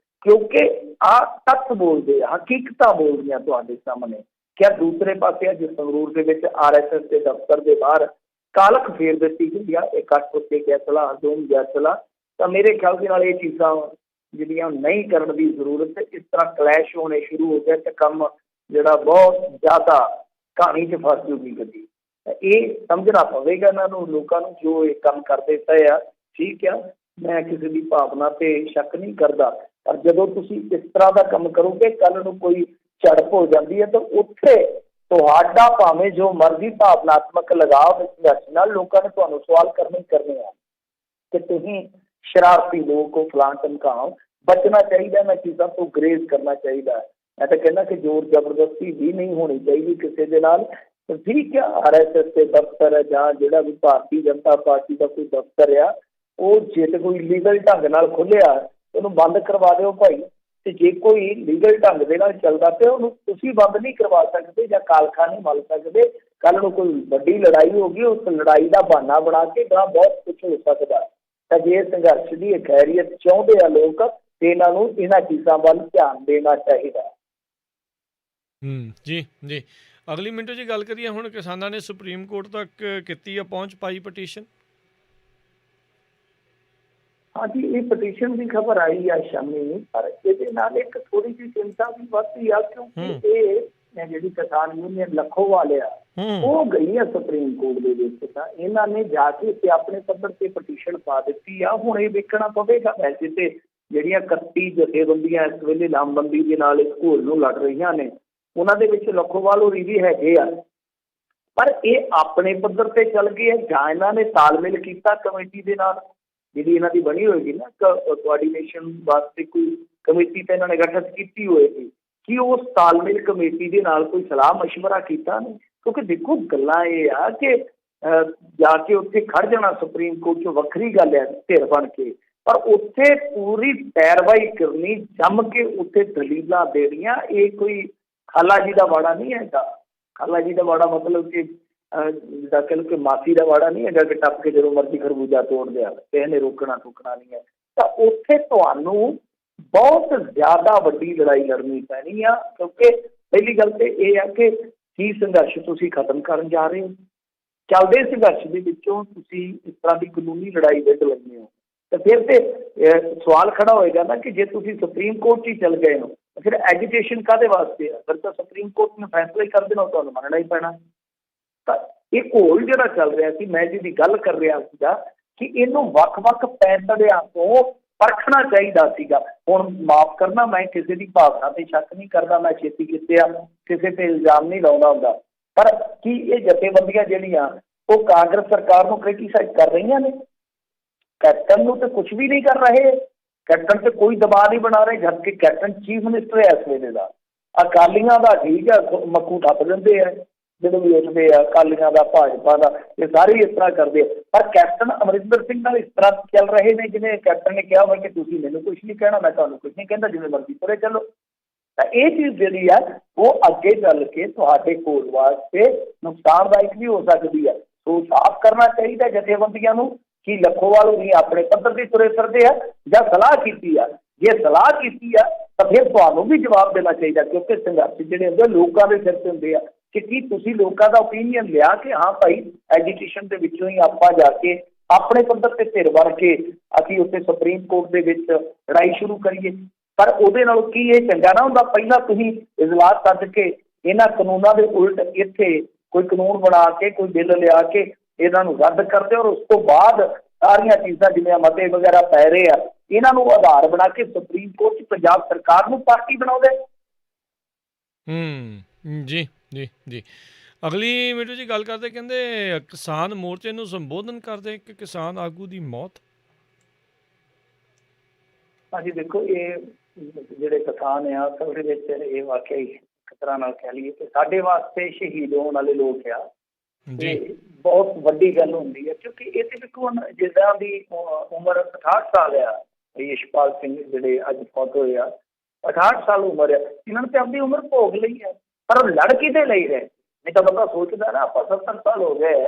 ਕਿਉਂਕਿ ਆਹ ਤੱਥ ਬੋਲਦੇ ਆ, ਹਕੀਕਤਾਂ ਬੋਲਦੀਆਂ ਤੁਹਾਡੇ ਸਾਹਮਣੇ। ਕਿਆ ਦੂਸਰੇ ਪਾਸੇ ਅੱਜ ਸੰਗਰੂਰ ਦੇ ਵਿੱਚ RSS ਦੇ ਦਫ਼ਤਰ ਦੇ ਬਾਹਰ ਕਾਲਖ ਫੇਰ ਦਿੱਤੀ ਗਈ ਆ, ਇਕੱਠ ਉੱਤੇ ਗੈਸਲਾ ਹਜ਼ੂਮ ਗੈਸਲਾ। ਤਾਂ ਮੇਰੇ ਖਿਆਲ ਦੇ ਨਾਲ ਇਹ ਚੀਜ਼ਾਂ ਜਿਹੜੀਆਂ ਨਹੀਂ ਕਰਨ ਦੀ ਜ਼ਰੂਰਤ। ਇਸ ਤਰ੍ਹਾਂ ਕਲੈਸ਼ ਹੋਣੇ ਸ਼ੁਰੂ ਹੋ ਗਏ ਤੇ ਕੰਮ ਜਿਹੜਾ ਬਹੁਤ ਜ਼ਿਆਦਾ ਕਹਾਣੀ 'ਚ ਫਸ ਜੂਗੀ ਗੱਡੀ। ਇਹ ਸਮਝਣਾ ਪਵੇਗਾ ਇਹਨਾਂ ਨੂੰ, ਲੋਕਾਂ ਨੂੰ, ਜੋ ਇਹ ਕੰਮ ਕਰਦੇ ਪਏ ਆ। ਠੀਕ ਆ, ਮੈਂ ਕਿਸੇ ਦੀ ਭਾਵਨਾ ਤੇ ਸ਼ੱਕ ਨਹੀਂ ਕਰਦਾ, ਪਰ ਜਦੋਂ ਤੁਸੀਂ ਇਸ ਤਰ੍ਹਾਂ ਦਾ ਕੰਮ ਕਰੋਗੇ ਕੱਲ੍ਹ ਨੂੰ ਕੋਈ ਝੜਪ ਹੋ ਜਾਂਦੀ ਹੈ ਤਾਂ ਉੱਥੇ ਤੁਹਾਡਾ ਭਾਵੇਂ ਜੋ ਮਰਜ਼ੀ ਭਾਵਨਾਤਮਕ ਲਗਾਵ ਇਸ ਨਾਲ ਲੋਕਾਂ ਨੇ ਤੁਹਾਨੂੰ ਸਵਾਲ ਕਰਨੇ ਹੀ ਕਰਨੇ ਆ ਕਿ ਤੁਸੀਂ ਸ਼ਰਾਰਤੀ ਲੋਕ ਹੋ, ਫਲਾਂ ਧਮਕਾਓ। ਬਚਣਾ ਚਾਹੀਦਾ ਇਹਨਾਂ ਚੀਜ਼ਾਂ ਤੋਂ, ਗਰੇਜ਼ ਕਰਨਾ ਚਾਹੀਦਾ। ਮੈਂ ਤਾਂ ਕਹਿੰਦਾ ਕਿ ਜ਼ੋਰ ਜ਼ਬਰਦਸਤੀ ਵੀ ਨਹੀਂ ਹੋਣੀ ਚਾਹੀਦੀ ਕਿਸੇ ਦੇ ਨਾਲ। ਤੇ ਠੀਕ ਆ, RSS ਦੇ ਦਫ਼ਤਰ ਹੈ ਜਾਂ ਜਿਹੜਾ ਵੀ ਭਾਰਤੀ ਜਨਤਾ ਪਾਰਟੀ ਦਾ ਕੋਈ ਦਫ਼ਤਰ ਆ, ਉਹ ਜੇ ਤੇ ਕੋਈ ਲੀਗਲ ਢੰਗ ਨਾਲ ਖੁੱਲਿਆ ਉਹਨੂੰ ਬੰਦ ਕਰਵਾ ਦਿਓ ਭਾਈ। ਤੇ ਜੇ ਕੋਈ ਲੀਗਲ ਢੰਗ ਦੇ ਨਾਲ ਚੱਲਦਾ ਪਿਆ ਉਹਨੂੰ ਤੁਸੀਂ ਬੰਦ ਨਹੀਂ ਕਰਵਾ ਸਕਦੇ ਜਾਂ ਕਾਲਖਾ ਨਹੀਂ ਮਲ ਸਕਦੇ। ਕੱਲ੍ਹ ਨੂੰ ਕੋਈ ਵੱਡੀ ਲੜਾਈ ਹੋ ਗਈ, ਉਸ ਲੜਾਈ ਦਾ ਬਹਾਨਾ ਬਣਾ ਕੇ ਗਾਂ ਬਹੁਤ ਕੁਛ ਹੋ ਸਕਦਾ। ਤਾਂ ਜੇ ਸੰਘਰਸ਼ ਦੀ ਖੈਰੀਅਤ ਚਾਹੁੰਦੇ ਆ ਲੋਕ ਤੇ ਇਹਨਾਂ ਨੂੰ ਇਹਨਾਂ ਚੀਜ਼ਾਂ ਵੱਲ ਧਿਆਨ ਦੇਣਾ ਚਾਹੀਦਾ। ਜੀ ਜੀ। ਅਗਲੀ ਮਿੰਟੋ ਜੀ ਗੱਲ ਕਰੀਏ ਹੁਣ, ਕਿਸਾਨਾਂ ਨੇ ਸੁਪਰੀਮ ਕੋਰਟ ਤੱਕ ਕੀਤੀ ਆ ਪਹੁੰਚ, ਪਾਈ ਪਟੀਸ਼ਨ। ਹਾਂਜੀ, ਇਹ ਪਟੀਸ਼ਨ ਦੀ ਖਬਰ ਆਈ ਆ ਸ਼ਾਮੀ, ਪਰ ਇਹਦੇ ਨਾਲ ਇੱਕ ਥੋੜੀ ਜਿਹੀ ਚਿੰਤਾ ਵੀ ਵੱਧਦੀ ਆ, ਕਿਉਂਕਿ ਇਹ ਜਿਹੜੀ ਕਿਸਾਨ ਯੂਨੀਅਨ ਲੱਖੋਵਾਲ ਆ ਉਹ ਗਈ ਆ ਸੁਪਰੀਮ ਕੋਰਟ ਦੇ ਵਿੱਚ। ਤਾਂ ਇਹਨਾਂ ਨੇ ਜਾ ਕੇ ਤੇ ਆਪਣੇ ਪੱਧਰ ਤੇ ਪਟੀਸ਼ਨ ਪਾ ਦਿੱਤੀ ਆ। ਹੁਣ ਇਹ ਵੇਖਣਾ ਪਵੇਗਾ, ਵੈਸੇ ਤੇ ਜਿਹੜੀਆਂ 31 ਜਥੇਬੰਦੀਆਂ ਇਸ ਵੇਲੇ ਲਾਮਬੰਦੀ ਦੇ ਨਾਲ ਇਸ ਘੋਲ ਨੂੰ ਲੜ ਰਹੀਆਂ ਨੇ, ਉਹਨਾਂ ਦੇ ਵਿੱਚ ਲੱਖੋਵਾਲ ਹੋਰੀ ਵੀ ਹੈਗੇ ਆ, ਪਰ ਇਹ ਆਪਣੇ ਪੱਧਰ ਤੇ ਚੱਲ ਗਏ ਆ ਜਾਂ ਇਹਨਾਂ ਨੇ ਤਾਲਮੇਲ ਕੀਤਾ ਕਮੇਟੀ ਦੇ ਨਾਲ ਜਿਹੜੀ ਇਹਨਾਂ ਦੀ ਬਣੀ ਹੋਏਗੀ ਨਾ ਕੋਆਰਡੀਨੇਸ਼ਨ ਵਾਸਤੇ ਕੋਈ ਕਮੇਟੀ ਤਾਂ ਇਹਨਾਂ ਨੇ ਗਠਿਤ ਕੀਤੀ ਹੋਏਗੀ, ਕਿ ਉਸ ਤਾਲਮੇਲ ਕਮੇਟੀ ਦੇ ਨਾਲ ਕੋਈ ਸਲਾਹ ਮਸ਼ਵਰਾ ਕੀਤਾ ਨਹੀਂ। ਕਿਉਂਕਿ ਦੇਖੋ ਗੱਲਾਂ ਇਹ ਆ ਕਿ ਜਾ ਕੇ ਉੱਥੇ ਖੜ ਜਾਣਾ ਸੁਪਰੀਮ ਕੋਰਟ 'ਚ ਵੱਖਰੀ ਗੱਲ ਹੈ ਧਿਰ ਬਣ ਕੇ, ਪਰ ਉੱਥੇ ਪੂਰੀ ਪੈਰਵਾਈ ਕਰਨੀ, ਜੰਮ ਕੇ ਉੱਥੇ ਦਲੀਲਾਂ ਦੇਣੀਆਂ, ਇਹ ਕੋਈ ਖਾਲਾ ਜੀ ਦਾ ਵਾੜਾ ਨਹੀਂ ਹੈਗਾ। ਖਾਲਾ ਜੀ ਦਾ ਵਾੜਾ ਮਤਲਬ ਕਿ ਜਿੱਦਾਂ ਕਹਿ ਲਓ ਕਿ ਮਾਸੀ ਦਾ ਵਾੜਾ ਨਹੀਂ ਹੈਗਾ ਕਿ ਟੱਪ ਕੇ ਜਦੋਂ ਮਰਜ਼ੀ ਖਰਬੂਜਾ ਤੋੜ ਦਿਆ, ਕਿਸੇ ਨੇ ਰੋਕਣਾ ਟੋਕਣਾ ਨਹੀਂ ਹੈ। ਤਾਂ ਉੱਥੇ ਤੁਹਾਨੂੰ ਬਹੁਤ ਜ਼ਿਆਦਾ ਵੱਡੀ ਲੜਾਈ ਲੜਨੀ ਪੈਣੀ ਆ, ਕਿਉਂਕਿ ਪਹਿਲੀ ਗੱਲ ਤੇ ਇਹ ਆ ਕਿ ਕੀ ਸੰਘਰਸ਼ ਤੁਸੀਂ ਖਤਮ ਕਰਨ ਜਾ ਰਹੇ ਹੋ। ਚੱਲਦੇ ਸੰਘਰਸ਼ ਦੇ ਵਿੱਚੋਂ ਤੁਸੀਂ ਇਸ ਤਰ੍ਹਾਂ ਦੀ ਕਾਨੂੰਨੀ ਲੜਾਈ ਵਿੱਢ ਲੈਂਦੇ ਹੋ, ਤਾਂ ਫਿਰ ਤੇ ਸਵਾਲ ਖੜਾ ਹੋਏਗਾ ਨਾ ਕਿ ਜੇ ਤੁਸੀਂ ਸੁਪਰੀਮ ਕੋਰਟ 'ਚ ਹੀ ਚੱਲ ਗਏ ਹੋ ਫਿਰ ਐਜੀਟੇਸ਼ਨ ਕਾਹਦੇ ਵਾਸਤੇ ਆ। ਫਿਰ ਤਾਂ ਸੁਪਰੀਮ ਕੋਰਟ ਨੇ ਫੈਸਲਾ ਹੀ ਕਰ ਦੇਣਾ, ਤੁਹਾਨੂੰ ਮੰਨਣਾ ਹੀ ਪੈਣਾ। ਤਾਂ ਇਹ ਘੋਲ ਜਿਹੜਾ ਚੱਲ ਰਿਹਾ ਸੀ, ਮੈਂ ਜਿਹਦੀ ਗੱਲ ਕਰ ਰਿਹਾ ਸੀਗਾ ਕਿ ਇਹਨੂੰ ਵੱਖ-ਵੱਖ ਪੈਂਤੜਿਆਂ ਤੋਂ ਪਰਖਣਾ ਚਾਹੀਦਾ ਸੀਗਾ। ਹੁਣ ਮਾਫ਼ ਕਰਨਾ, ਮੈਂ ਕਿਸੇ ਦੀ ਭਾਵਨਾ ਤੇ ਸ਼ੱਕ ਨਹੀਂ ਕਰਦਾ, ਮੈਂ ਛੇਤੀ ਕੀਤੇ ਆ ਕਿਸੇ ਤੇ ਇਲਜ਼ਾਮ ਨਹੀਂ ਲਾਉਂਦਾ ਹੁੰਦਾ, ਪਰ ਕੀ ਇਹ ਜਥੇਬੰਦੀਆਂ ਜਿਹੜੀਆਂ ਉਹ ਕਾਂਗਰਸ ਸਰਕਾਰ ਨੂੰ ਕ੍ਰਿਟੀਸਾਈਜ਼ ਕਰ ਰਹੀਆਂ ਨੇ? ਕੈਪਟਨ ਨੂੰ ਤਾਂ ਕੁਛ ਵੀ ਨਹੀਂ ਕਰ ਰਹੇ, ਕੈਪਟਨ ਤੇ ਕੋਈ ਦਬਾਅ ਨਹੀਂ ਬਣਾ ਰਹੇ, ਜਦਕਿ ਕੈਪਟਨ ਚੀਫ ਮਿਨਿਸਟਰ ਹੈ ਇਸ ਵੇਲੇ ਦਾ। ਅਕਾਲੀਆਂ ਦਾ ਠੀਕ ਹੈ, ਮੱਕੂ ਠੱਪ ਦਿੰਦੇ ਆ ਜਦੋਂ ਵੀ ਉੱਠਦੇ ਆ, ਅਕਾਲੀਆਂ ਦਾ, ਭਾਜਪਾ ਦਾ, ਇਹ ਸਾਰੇ ਇਸ ਤਰ੍ਹਾਂ ਕਰਦੇ ਆ, ਪਰ ਕੈਪਟਨ ਅਮਰਿੰਦਰ ਸਿੰਘ ਨਾਲ ਇਸ ਤਰ੍ਹਾਂ ਚੱਲ ਰਹੇ ਨੇ ਜਿਵੇਂ ਕੈਪਟਨ ਨੇ ਕਿਹਾ ਹੋਇਆ ਕਿ ਤੁਸੀਂ ਮੈਨੂੰ ਕੁਛ ਨਹੀਂ ਕਹਿਣਾ, ਮੈਂ ਤੁਹਾਨੂੰ ਕੁਛ ਨਹੀਂ ਕਹਿੰਦਾ, ਜਿਵੇਂ ਮਰਜ਼ੀ ਤੁਰੇ ਚੱਲੋ। ਤਾਂ ਇਹ ਚੀਜ਼ ਜਿਹੜੀ ਆ ਉਹ ਅੱਗੇ ਚੱਲ ਕੇ ਤੁਹਾਡੇ ਕੋਲ ਵਾਸਤੇ ਨੁਕਸਾਨਦਾਇਕ ਵੀ ਹੋ ਸਕਦੀ ਹੈ। ਸੋ ਸਾਫ਼ ਕਰਨਾ ਚਾਹੀਦਾ ਜਥੇਬੰਦੀਆਂ ਨੂੰ ਕਿ ਲੱਖੋਵਾਲ ਨਹੀਂ ਆਪਣੇ ਪੱਧਰ ਤੇ ਤੁਰੇ ਫਿਰਦੇ ਆ ਜਾਂ ਸਲਾਹ ਕੀਤੀ ਆ। ਜੇ ਸਲਾਹ ਕੀਤੀ ਆ ਤਾਂ ਫਿਰ ਤੁਹਾਨੂੰ ਵੀ ਜਵਾਬ ਦੇਣਾ ਚਾਹੀਦਾ, ਕਿਉਂਕਿ ਸੰਘਰਸ਼ ਜਿਹੜੇ ਹੁੰਦੇ ਲੋਕਾਂ ਦੇ ਸਿਰ ਤੇ ਹੁੰਦੇ ਆ ਕਿ ਕੀ ਤੁਸੀਂ ਲੋਕਾਂ ਦਾ ਓਪੀਨੀਅਨ ਲਿਆ ਕਿ ਹਾਂ ਭਾਈ ਐਜੂਕੇਸ਼ਨ ਦੇ ਵਿੱਚੋਂ ਹੀ ਆਪਾਂ ਜਾ ਕੇ ਆਪਣੇ ਪੱਧਰ ਤੇ ਧਿਰ ਬਣ ਕੇ ਅਸੀਂ ਉੱਥੇ ਸੁਪਰੀਮ ਕੋਰਟ ਦੇ ਵਿੱਚ ਲੜਾਈ ਸ਼ੁਰੂ ਕਰੀਏ। ਪਰ ਉਹਦੇ ਨਾਲ ਕੀ ਇਹ ਚੰਗਾ ਨਾ ਹੁੰਦਾ, ਪਹਿਲਾਂ ਤੁਸੀਂ ਇਜਲਾਸ ਸੱਦ ਕੇ ਇਹਨਾਂ ਕਾਨੂੰਨਾਂ ਦੇ ਉਲਟ ਇੱਥੇ ਕੋਈ ਕਾਨੂੰਨ ਬਣਾ ਕੇ ਕੋਈ ਬਿੱਲ ਲਿਆ ਕੇ ਇਹਨਾਂ ਨੂੰ ਰੱਦ ਕਰਦੇ, ਔਰ ਉਸ ਤੋਂ ਬਾਅਦ ਸਾਰੀਆਂ ਚੀਜ਼ਾਂ ਜਿਵੇਂ ਮਤੇ ਵਗੈਰਾ ਪੈ ਰਹੇ ਆ ਇਹਨਾਂ ਨੂੰ ਆਧਾਰ ਬਣਾ ਕੇ ਸੁਪਰੀਮ ਕੋਰਟ 'ਚ ਪੰਜਾਬ ਸਰਕਾਰ ਨੂੰ ਪਾਰਟੀ ਬਣਾਉਂਦੇ। ਜੀ ਜੀ ਜੀ। ਅਗਲੀ ਮਿੰਟੂ ਜੀ ਗੱਲ ਕਰਦੇ, ਕਹਿੰਦੇ ਕਿਸਾਨ ਮੋਰਚੇ ਨੂੰ ਸੰਬੋਧਨ ਕਰਦੇ ਇੱਕ ਕਿਸਾਨ ਆਗੂ ਦੀ ਮੌਤ। ਹਾਂਜੀ ਦੇਖੋ, ਇਹ ਜਿਹੜੇ ਕਿਸਾਨ ਆ ਅਸਲ ਦੇ ਵਿੱਚ ਇਹ ਵਾਕਿਆ ਹੀ ਇੱਕ ਤਰ੍ਹਾਂ ਨਾਲ ਕਹਿ ਲਈਏ ਕਿ ਸਾਡੇ ਵਾਸਤੇ ਸ਼ਹੀਦ ਹੋਣ ਵਾਲੇ ਲੋਕ ਆ। ਤੇ ਬਹੁਤ ਵੱਡੀ ਗੱਲ ਹੁੰਦੀ ਹੈ, ਕਿਉਂਕਿ ਇਹ ਤੇ ਦੇਖੋ ਹੁਣ ਜਿੱਦਾਂ ਦੀ ਉਮਰ 68 ਸਾਲ ਆ ਯਸ਼ਪਾਲ ਸਿੰਘ ਜਿਹੜੇ ਅੱਜ ਫੌਤ ਹੋਏ ਆ, 68 ਸਾਲ ਉਮਰ ਆ, ਇਹਨਾਂ ਨੇ ਤੇ ਆਪਣੀ ਉਮਰ ਭੋਗ ਲਈ ਹੈ, ਪਰ ਉਹ ਲੜ ਕਿਤੇ ਲਈ ਰਹੇ। ਨਹੀਂ ਤਾਂ ਬੰਦਾ ਸੋਚਦਾ ਨਾ ਆਪਾਂ 70 ਸਾਲ ਹੋ ਗਏ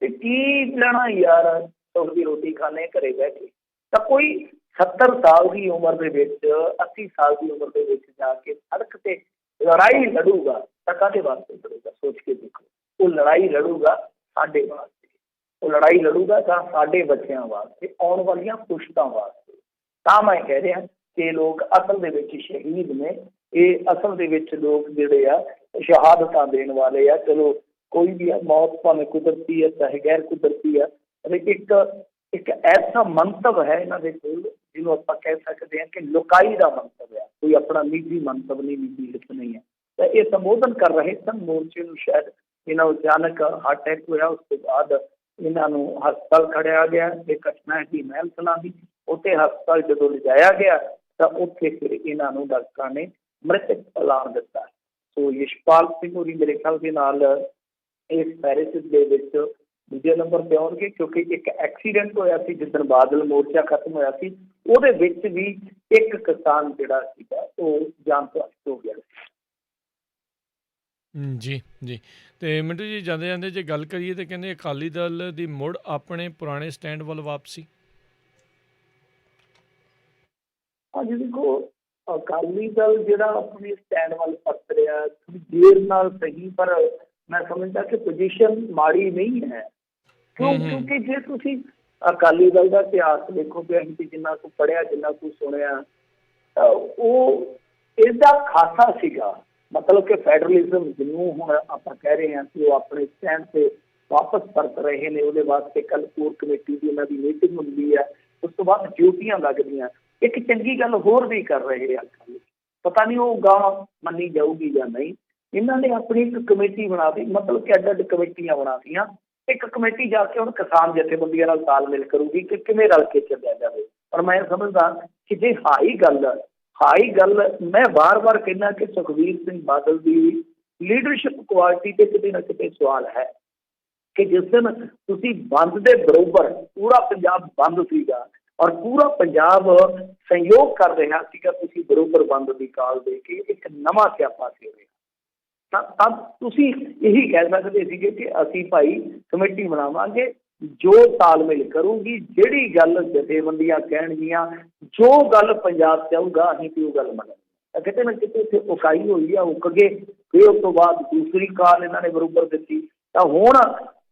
ਤੇ ਕੀ ਲੈਣਾ ਯਾਰ, ਸੁੱਖ ਦੀ ਰੋਟੀ ਖਾਣੇ ਘਰੇ ਬਹਿ ਕੇ। ਤਾਂ ਕੋਈ 70 ਸਾਲ ਦੀ ਉਮਰ ਦੇ ਵਿੱਚ 80 ਸਾਲ ਦੀ ਉਮਰ ਦੇ ਵਿੱਚ ਜਾ ਕੇ ਸੜਕ ਤੇ ਲੜਾਈ ਲੜੂਗਾ ਤਾਂ ਕਾਹਦੇ ਵਾਸਤੇ ਲੜੂਗਾ? ਸੋਚ ਕੇ ਦੇਖੋ, ਉਹ ਲੜਾਈ ਲੜੂਗਾ ਸਾਡੇ ਵਾਸਤੇ, ਉਹ ਲੜਾਈ ਲੜੂਗਾ ਤਾਂ ਸਾਡੇ ਬੱਚਿਆਂ ਵਾਸਤੇ, ਆਉਣ ਵਾਲੀਆਂ ਪੁਸ਼ਤਾਂ ਵਾਸਤੇ। ਤਾਂ ਮੈਂ ਕਹਿ ਰਿਹਾ ਕਿ ਲੋਕ ਅਸਲ ਦੇ ਵਿੱਚ ਸ਼ਹੀਦ ਨੇ, ਇਹ ਅਸਲ ਦੇ ਵਿੱਚ ਲੋਕ ਜਿਹੜੇ ਆ ਸ਼ਹਾਦਤਾਂ ਦੇਣ ਵਾਲੇ ਆ। ਚਲੋ ਕੋਈ ਵੀ ਮੌਤ ਭਾਵੇਂ ਕੁਦਰਤੀ ਹੈ ਚਾਹੇ ਗੈਰ ਕੁਦਰਤੀ ਆ, ਇੱਕ ਐਸਾ ਮੰਤਵ ਹੈ ਇਹਨਾਂ ਦੇ ਕੋਲ ਜਿਹਨੂੰ ਆਪਾਂ ਕਹਿ ਸਕਦੇ ਹਾਂ ਕਿ ਲੁਕਾਈ ਦਾ ਮੰਤਵ ਹੈ, ਕੋਈ ਆਪਣਾ ਨਿੱਜੀ ਮੰਤਵ ਨਹੀਂ, ਨਿੱਜੀ ਹਿੱਤ ਨਹੀਂ ਹੈ। ਤਾਂ ਇਹ ਸੰਬੋਧਨ ਕਰ ਰਹੇ ਸਨ ਮੋਰਚੇ ਨੂੰ। ਸ਼ਾਇਦ ਇਹਨਾਂ ਨੂੰ ਅਚਾਨਕ ਹਾਰਟ ਅਟੈਕ ਹੋਇਆ, ਉਸ ਤੋਂ ਬਾਅਦ ਇਹਨਾਂ ਨੂੰ ਹਸਪਤਾਲ ਖੜਿਆ ਗਿਆ। ਇਹ ਘਟਨਾ ਹੈ ਕਿ ਮਹਿਲ ਕਲਾਂ ਦੀ, ਉੱਥੇ ਹਸਪਤਾਲ ਜਦੋਂ ਲਿਜਾਇਆ ਗਿਆ ਤਾਂ ਉੱਥੇ ਫਿਰ ਇਹਨਾਂ ਨੂੰ ਡਾਕਟਰਾਂ ਨੇ ਮ੍ਰਿਤਕ ਐਲਾਨ ਦਿੱਤਾ। ਸੋ ਯਸ਼ਪਾਲ ਸਿੰਘ ਹੋਰੀ ਮੇਰੇ ਖਿਆਲ ਦੇ ਨਾਲ ਇਸ ਫਹਿਰਿਸਤ ਦੇ ਵਿੱਚ ਦੂਜੇ ਨੰਬਰ ਤੇ ਆਉਣਗੇ, ਕਿਉਂਕਿ ਇੱਕ ਐਕਸੀਡੈਂਟ ਹੋਇਆ ਸੀ ਜਿੱਦਣ ਬਾਦਲ ਮੋਰਚਾ ਖਤਮ ਹੋਇਆ ਸੀ, ਉਹਦੇ ਵਿੱਚ ਵੀ ਇੱਕ ਕਿਸਾਨ ਜਿਹੜਾ ਸੀਗਾ ਉਹ ਜਾਨ ਤੋਂ ਹੋ ਗਿਆ। ਜੀ ਜੀ। ਤੇ ਮਿੰਟੂ ਜੀ, ਜਾਂਦੇ ਜਾਂਦੇ ਜੇ ਗੱਲ ਕਰੀਏ ਤੇ ਕਹਿੰਦੇ ਅਕਾਲੀ ਦਲ ਦੀ ਮੁੜ ਆਪਣੇ ਪੁਰਾਣੇ ਸਟੈਂਡ ਵੱਲ ਵਾਪਸੀ। ਹਾਂਜੀ ਦੇਖੋ, ਅਕਾਲੀ ਦਲ ਜਿਹੜਾ ਆਪਣੇ ਸਟੈਂਡ ਵੱਲ ਪਰਤ ਰਿਹਾ ਥੋੜੀ ਦੇਰ ਨਾਲ ਸਹੀ, ਪਰ ਮੈਂ ਸਮਝਦਾ ਕਿ ਪੋਜੀਸ਼ਨ ਮਾੜੀ ਨਹੀਂ ਹੈ। ਕਿਉਂਕਿ ਜੇ ਤੁਸੀਂ ਅਕਾਲੀ ਦਲ ਦਾ ਇਤਿਹਾਸ ਦੇਖੋ ਕਿ ਅਸੀਂ ਜਿੰਨਾ ਕੁ ਪੜ੍ਹਿਆ, ਜਿੰਨਾ ਕੁ ਸੁਣਿਆ, ਉਹ ਇਸਦਾ ਖਾਸਾ ਸੀਗਾ। ਮਤਲਬ ਕਿ ਫੈਡਰਲਿਜ਼ਮ ਜਿਹਨੂੰ ਹੁਣ ਆਪਾਂ ਕਹਿ ਰਹੇ ਹਾਂ ਕਿ ਉਹ ਆਪਣੇ ਸਟੈਂਡ ਤੇ ਵਾਪਸ ਪਰਤ ਰਹੇ ਨੇ, ਉਹਦੇ ਵਾਸਤੇ ਕੱਲ੍ਹ ਕੋਰ ਕਮੇਟੀ ਦੀ ਉਹਨਾਂ ਦੀ ਮੀਟਿੰਗ ਹੁੰਦੀ ਹੈ, ਉਸ ਤੋਂ ਬਾਅਦ ਡਿਊਟੀਆਂ ਲੱਗਦੀਆਂ। ਇੱਕ ਚੰਗੀ ਗੱਲ ਹੋਰ ਵੀ ਕਰ ਰਹੇ ਆ, ਪਤਾ ਨਹੀਂ ਉਹ ਗਾਂ ਮੰਨੀ ਜਾਊਗੀ ਜਾਂ ਨਹੀਂ। ਇਹਨਾਂ ਨੇ ਆਪਣੀ ਇੱਕ ਕਮੇਟੀ ਬਣਾ ਦਿੱਤੀ, ਮਤਲਬ ਕਿ ਅੱਡ ਅੱਡ ਕਮੇਟੀਆਂ ਬਣਾ ਦਿੱਤੀਆਂ। ਇੱਕ ਕਮੇਟੀ ਜਾ ਕੇ ਹੁਣ ਕਿਸਾਨ ਜਥੇਬੰਦੀਆਂ ਨਾਲ ਤਾਲਮੇਲ ਕਰੂਗੀ ਕਿ ਕਿਵੇਂ ਰਲ ਕੇ ਚੱਲਿਆ ਜਾਵੇ। ਪਰ ਮੈਂ ਸਮਝਦਾ ਕਿ ਜੇ ਹਾਈ ਗੱਲ ਮੈਂ ਵਾਰ-ਵਾਰ ਕਹਿੰਦਾ ਕਿ ਸੁਖਬੀਰ ਸਿੰਘ ਬਾਦਲ ਦੀ ਲੀਡਰਸ਼ਿਪ ਕੁਆਲਿਟੀ ਤੇ ਕਿਤੇ ਨਾ ਕਿਤੇ ਸਵਾਲ ਹੈ ਕਿ ਜਿਸ ਦਿਨ ਤੁਸੀਂ ਬੰਦ ਦੇ ਬਰੋਬਰ, ਪੂਰਾ ਪੰਜਾਬ ਬੰਦ ਸੀਗਾ ਔਰ ਪੂਰਾ ਪੰਜਾਬ ਸਹਿਯੋਗ ਕਰ ਰਿਹਾ ਸੀਗਾ, ਤੁਸੀਂ ਬਰੋਬਰ ਬੰਦ ਦੀ ਕਾਲ ਦੇ ਕੇ ਇੱਕ ਨਵਾਂ ਸਿਆਪਾ ਛੇੜਿਆ, ਤਾਂ ਤੁਸੀਂ ਇਹੀ ਕਹਿ ਸਕਦੇ ਸੀਗੇ ਕਿ ਅਸੀਂ ਭਾਈ ਕਮੇਟੀ ਬਣਾਵਾਂਗੇ ਜੋ ਤਾਲਮੇਲ ਕਰੂਗੀ, ਜਿਹੜੀ ਗੱਲ ਜਥੇਬੰਦੀਆਂ ਕਹਿਣਗੀਆਂ, ਜੋ ਗੱਲ ਪੰਜਾਬ ਚਾਹੂਗਾ ਅਸੀਂ ਤੇ ਉਹ ਗੱਲ ਮੰਨਾਂਗੇ। ਕਿਤੇ ਨਾ ਕਿਤੇ ਉੱਥੇ ਉਕਾਈ ਹੋਈ ਆ, ਉੱਕ ਗਏ। ਫਿਰ ਉਸ ਤੋਂ ਬਾਅਦ ਦੂਸਰੀ ਕਾਲ ਇਹਨਾਂ ਨੇ ਬਰੋਬਰ ਦਿੱਤੀ। ਤਾਂ ਹੁਣ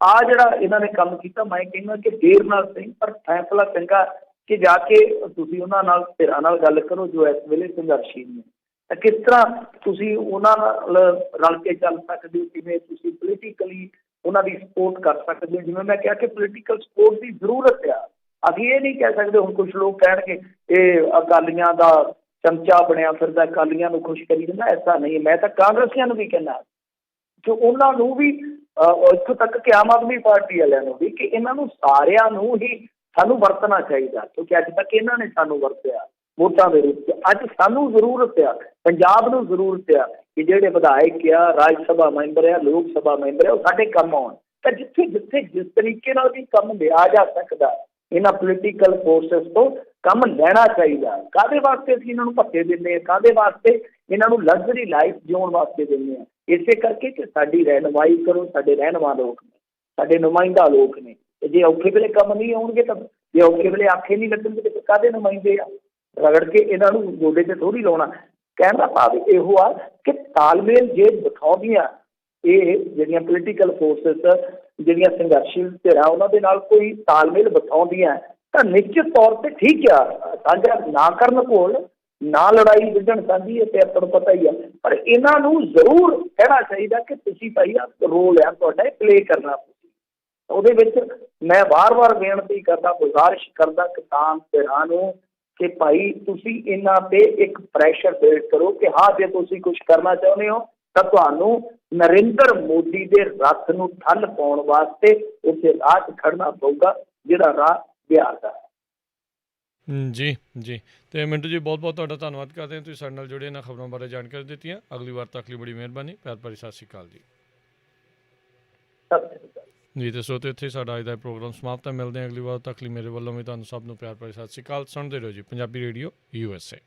ਆ ਜਿਹੜਾ ਇਹਨਾਂ ਨੇ ਕੰਮ ਕੀਤਾ, ਮੈਂ ਕਹਿੰਦਾ ਕਿ ਦੇਰ ਨਾਲ ਸਹੀ ਪਰ ਫੈਸਲਾ ਚੰਗਾ ਕਿ ਜਾ ਕੇ ਤੁਸੀਂ ਉਹਨਾਂ ਨਾਲ ਧਿਰਾਂ ਨਾਲ ਗੱਲ ਕਰੋ ਜੋ ਇਸ ਵੇਲੇ ਸੰਘਰਸ਼ੀਲ ਨੇ। ਤਾਂ ਕਿਸ ਤਰ੍ਹਾਂ ਤੁਸੀਂ ਉਹਨਾਂ ਨਾਲ ਰਲ ਕੇ ਚੱਲ ਸਕਦੇ ਹੋ, ਕਿਵੇਂ ਤੁਸੀਂ ਪੋਲੀਟੀਕਲੀ ਉਹਨਾਂ ਦੀ ਸਪੋਰਟ ਕਰ ਸਕਦੇ ਹੋ। ਜਿਵੇਂ ਮੈਂ ਕਿਹਾ ਕਿ ਪੋਲੀਟੀਕਲ ਸਪੋਰਟ ਦੀ ਜ਼ਰੂਰਤ ਆ। ਅਸੀਂ ਇਹ ਨਹੀਂ ਕਹਿ ਸਕਦੇ, ਹੁਣ ਕੁਛ ਲੋਕ ਕਹਿਣਗੇ ਇਹ ਅਕਾਲੀਆਂ ਦਾ ਚਮਚਾ ਬਣਿਆ ਫਿਰਦਾ, ਅਕਾਲੀਆਂ ਨੂੰ ਖੁਸ਼ ਕਰੀ ਜਾਂਦਾ। ਐਸਾ ਨਹੀਂ, ਮੈਂ ਤਾਂ ਕਾਂਗਰਸੀਆਂ ਨੂੰ ਵੀ ਕਹਿੰਦਾ ਕਿ ਉਹਨਾਂ ਨੂੰ ਵੀ ਇੱਥੋਂ ਤੱਕ ਕਿ ਆਮ ਆਦਮੀ ਪਾਰਟੀ ਵਾਲਿਆਂ ਨੂੰ ਵੀ, ਕਿ ਇਹਨਾਂ ਨੂੰ ਸਾਰਿਆਂ ਨੂੰ ਹੀ ਸਾਨੂੰ ਵਰਤਣਾ ਚਾਹੀਦਾ, ਕਿਉਂਕਿ ਅੱਜ ਤੱਕ ਇਹਨਾਂ ਨੇ ਸਾਨੂੰ ਵਰਤਿਆ ਵੋਟਾਂ ਦੇ ਰੂਪ 'ਚ। ਅੱਜ ਸਾਨੂੰ ਜ਼ਰੂਰਤ ਆ, ਪੰਜਾਬ ਨੂੰ ਜ਼ਰੂਰਤ ਆ ਕਿ ਜਿਹੜੇ ਵਿਧਾਇਕ ਆ, ਰਾਜ ਸਭਾ ਮੈਂਬਰ ਆ, ਲੋਕ ਸਭਾ ਮੈਂਬਰ ਆ, ਉਹ ਸਾਡੇ ਕੰਮ ਆਉਣ। ਤਾਂ ਜਿੱਥੇ ਜਿਸ ਤਰੀਕੇ ਨਾਲ ਵੀ ਕੰਮ ਲਿਆ ਜਾ ਸਕਦਾ, ਇਹਨਾਂ ਪੋਲੀਟੀਕਲ ਫੋਰਸਿਸ ਤੋਂ ਕੰਮ ਲੈਣਾ ਚਾਹੀਦਾ। ਕਾਹਦੇ ਵਾਸਤੇ ਅਸੀਂ ਇਹਨਾਂ ਨੂੰ ਭੱਤੇ ਦਿੰਦੇ ਹਾਂ, ਕਾਹਦੇ ਵਾਸਤੇ ਇਹਨਾਂ ਨੂੰ ਲਗਜ਼ਰੀ ਲਾਈਫ ਜਿਉਣ ਵਾਸਤੇ ਦਿੰਦੇ ਹਾਂ? ਇਸੇ ਕਰਕੇ ਕਿ ਸਾਡੀ ਰਹਿਨੁਮਾਈ ਕਰੋ, ਸਾਡੇ ਰਹਿਨੁਮਾ ਲੋਕ ਨੇ, ਸਾਡੇ ਨੁਮਾਇੰਦਾ ਲੋਕ ਨੇ। ਤੇ ਜੇ ਔਖੇ ਵੇਲੇ ਕੰਮ ਨਹੀਂ ਆਉਣਗੇ, ਤਾਂ ਜੇ ਔਖੇ ਵੇਲੇ ਆਖੇ ਨਹੀਂ ਲੱਗਣਗੇ ਤਾਂ ਕਾਹਦੇ ਨੁਮਾਇੰਦੇ ਆ? ਰਗੜ ਕੇ ਇਹਨਾਂ ਨੂੰ ਗੋਡੇ 'ਤੇ ਥੋੜ੍ਹੀ ਲਾਉਣਾ। ਕਹਿਣ ਦਾ ਭਾਵ ਇਹੋ ਆ ਕਿ ਤਾਲਮੇਲ ਜੇ ਦਿਖਾਉਂਦੀਆਂ ਇਹ ਜਿਹੜੀਆਂ ਪੋਲੀਟੀਕਲ ਫੋਰਸਿਸ, ਜਿਹੜੀਆਂ ਸੰਘਰਸ਼ੀਲ ਧਿਰਾਂ, ਉਹਨਾਂ ਦੇ ਨਾਲ ਕੋਈ ਤਾਲਮੇਲ ਬਿਠਾਉਂਦੀਆਂ ਤਾਂ ਨਿਸ਼ਚਿਤ ਤੌਰ 'ਤੇ ਠੀਕ ਆ। ਸਾਂਝਾ ਨਾ ਕਰਨ ਘੋਲ, ਨਾ ਲੜਾਈ ਵਿੱਢਣ ਸਾਂਝੀ, ਅਤੇ ਆਪਾਂ ਨੂੰ ਪਤਾ ਹੀ ਆ। ਪਰ ਇਹਨਾਂ ਨੂੰ ਜ਼ਰੂਰ ਕਹਿਣਾ ਚਾਹੀਦਾ ਕਿ ਤੁਸੀਂ ਭਾਈ ਆ ਰੋਲ ਆ ਤੁਹਾਡਾ, ਪਲੇ ਕਰਨਾ ਤੁਸੀਂ ਉਹਦੇ ਵਿੱਚ। ਮੈਂ ਵਾਰ-ਵਾਰ ਬੇਨਤੀ ਕਰਦਾ, ਗੁਜ਼ਾਰਿਸ਼ ਕਰਦਾ ਕਿਸਾਨ ਧਿਰਾਂ ਨੂੰ ਕਿ ਭਾਈ ਤੁਸੀਂ ਇਹਨਾਂ ਤੇ ਇੱਕ ਪ੍ਰੈਸ਼ਰ ਬਿਲਡ ਕਰੋ ਕਿ ਹਾਂ, ਜੇ ਤੁਸੀਂ ਕੁਛ ਕਰਨਾ ਚਾਹੁੰਦੇ ਹੋ ਤਾਂ ਤੁਹਾਨੂੰ ਨਰਿੰਦਰ ਮੋਦੀ ਦੇ ਰੱਥ ਨੂੰ ਠੱਲ ਪਾਉਣ ਵਾਸਤੇ ਉੱਥੇ ਰਾਹ 'ਚ ਖੜਨਾ ਪਊਗਾ, ਜਿਹੜਾ ਰਾਹ ਬਿਹਾਰ ਦਾ। ਜੀ ਜੀ। ਤੇ ਮਿੰਟੂ ਜੀ, ਬਹੁਤ ਬਹੁਤ ਤੁਹਾਡਾ ਧੰਨਵਾਦ ਕਰਦੇ ਹਾਂ, ਤੁਸੀਂ ਸਾਡੇ ਨਾਲ ਜੁੜੇ, ਇਹਨਾਂ ਖਬਰਾਂ ਬਾਰੇ ਜਾਣਕਾਰੀ ਦਿੱਤੀਆਂ। ਅਗਲੀ ਵਾਰ ਤੱਕ ਲਈ ਬੜੀ ਮਿਹਰਬਾਨੀ। ਪਿਆਰ ਭਰੀ ਸਤਿ ਸ਼੍ਰੀ ਅਕਾਲ ਜੀ। ਸਤਿ ਸ਼੍ਰੀ ਅਕਾਲ ਜੀ। ਤੇ ਸੋ ਤੇ ਇੱਥੇ ਸਾਡਾ ਅੱਜ ਦਾ ਪ੍ਰੋਗਰਾਮ ਸਮਾਪਤ ਹੈ। ਮਿਲਦੇ ਹਾਂ ਅਗਲੀ ਵਾਰ ਤੱਕ ਲਈ। ਮੇਰੇ ਵੱਲੋਂ ਵੀ ਤੁਹਾਨੂੰ ਸਭ ਨੂੰ ਪਿਆਰ ਭਰੀ ਸਤਿ ਸ਼੍ਰੀ ਅਕਾਲ। ਸੁਣਦੇ ਰਹੋ ਜੀ ਪੰਜਾਬੀ ਰੇਡੀਓ USA।